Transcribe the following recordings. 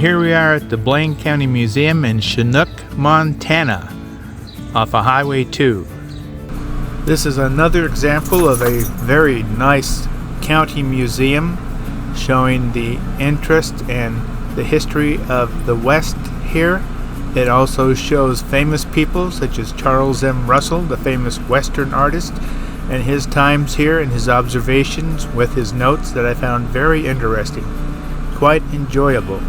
here we are at the Blaine County Museum in Chinook, Montana, off of Highway 2. This is another example of a very nice county museum showing the interest and the history of the West here. It also shows famous people such as Charles M. Russell, the famous Western artist, and his times here and his observations with his notes that I found very interesting, quite enjoyable.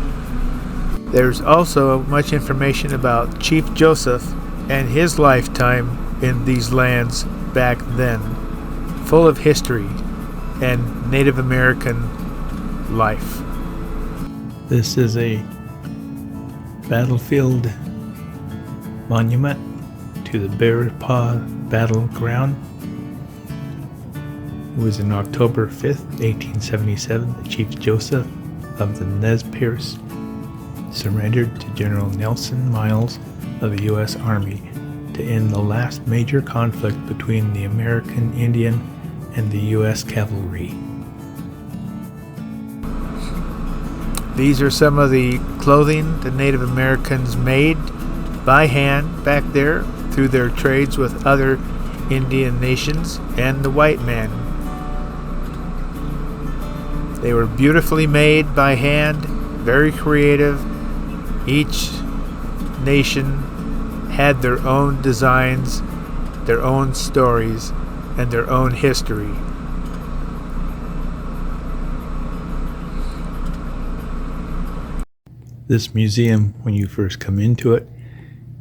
There's also much information about Chief Joseph and his lifetime in these lands back then, full of history and Native American life. This is a battlefield monument to the Bear Paw battleground. It was on October 5th, 1877, that Chief Joseph of the Nez Perce surrendered to General Nelson Miles of the U.S. Army to end the last major conflict between the American Indian and the U.S. cavalry. These are some of the clothing the Native Americans made by hand back there through their trades with other Indian nations and the white man. They were beautifully made by hand, very creative. Each nation had their own designs, their own stories, and their own history. This museum, when you first come into it,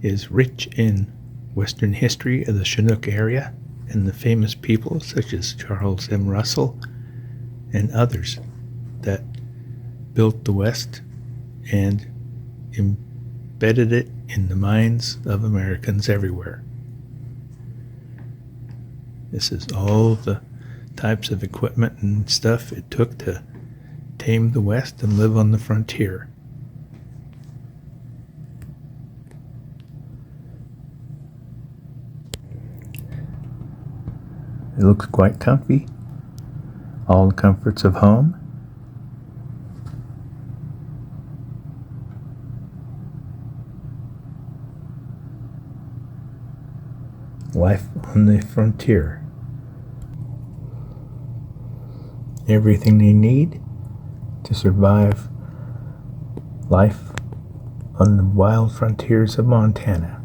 is rich in Western history of the Chinook area and the famous people such as Charles M. Russell and others that built the West and embedded it in the minds of Americans everywhere. This is all the types of equipment and stuff it took to tame the West and live on the frontier. It looks quite comfy. All the comforts of home. Life on the frontier. Everything they need to survive life on the wild frontiers of Montana.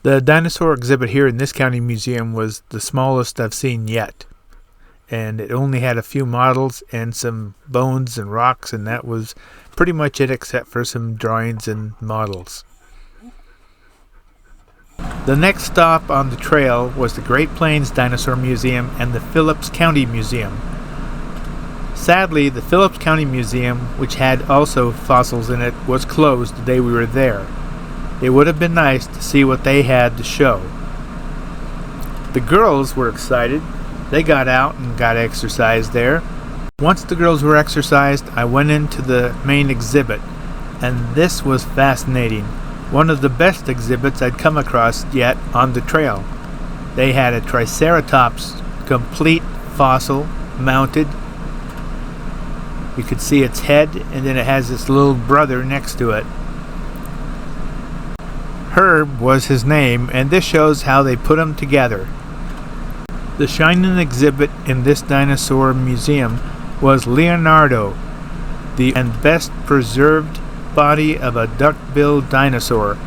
The dinosaur exhibit here in this county museum was the smallest I've seen yet. And it only had a few models and some bones and rocks, and that was pretty much it except for some drawings and models. The next stop on the trail was the Great Plains Dinosaur Museum and the Phillips County Museum. Sadly, the Phillips County Museum, which had also fossils in it, was closed the day we were there. It would have been nice to see what they had to show. The girls were excited. They got out and got exercise there. Once the girls were exercised, I went into the main exhibit, and this was fascinating. One of the best exhibits I'd come across yet on the trail. They had a Triceratops complete fossil mounted. You could see its head, and then it has its little brother next to it. Herb was his name, and this shows how they put them together. The shining exhibit in this dinosaur museum was Leonardo, the best preserved body of a duck-billed dinosaur.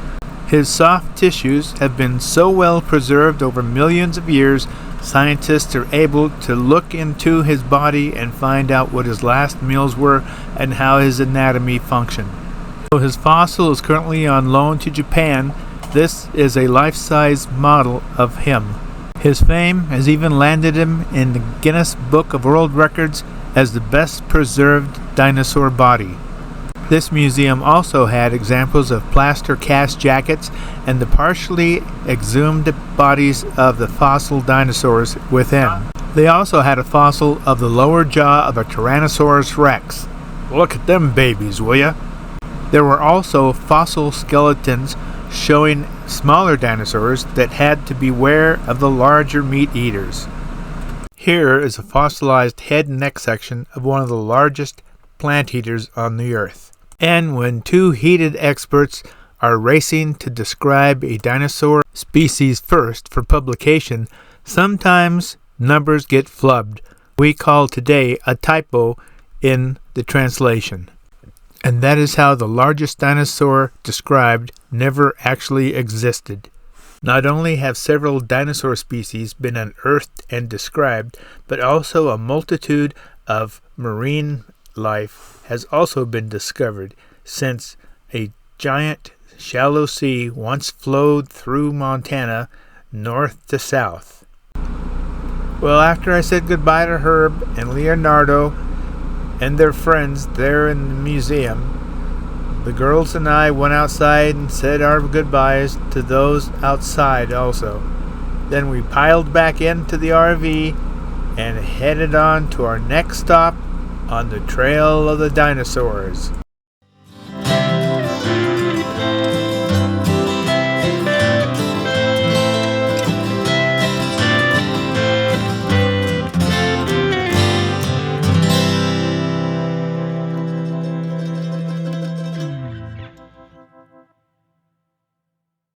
His soft tissues have been so well preserved over millions of years, scientists are able to look into his body and find out what his last meals were and how his anatomy functioned. His fossil is currently on loan to Japan. This is a life-size model of him. His fame has even landed him in the Guinness Book of World Records as the best preserved dinosaur body. This museum also had examples of plaster cast jackets and the partially exhumed bodies of the fossil dinosaurs within. They also had a fossil of the lower jaw of a Tyrannosaurus rex. Look at them babies, will ya? There were also fossil skeletons showing smaller dinosaurs that had to beware of the larger meat eaters. Here is a fossilized head and neck section of one of the largest plant eaters on the earth. And when two heated experts are racing to describe a dinosaur species first for publication, sometimes numbers get flubbed. We call today a typo in the translation. And that is how the largest dinosaur described never actually existed. Not only have several dinosaur species been unearthed and described, but also a multitude of marine life has also been discovered, since a giant shallow sea once flowed through Montana north to south. Well, after I said goodbye to Herb and Leonardo and their friends there in the museum, the girls and I went outside and said our goodbyes to those outside also. Then we piled back into the RV and headed on to our next stop on the trail of the dinosaurs.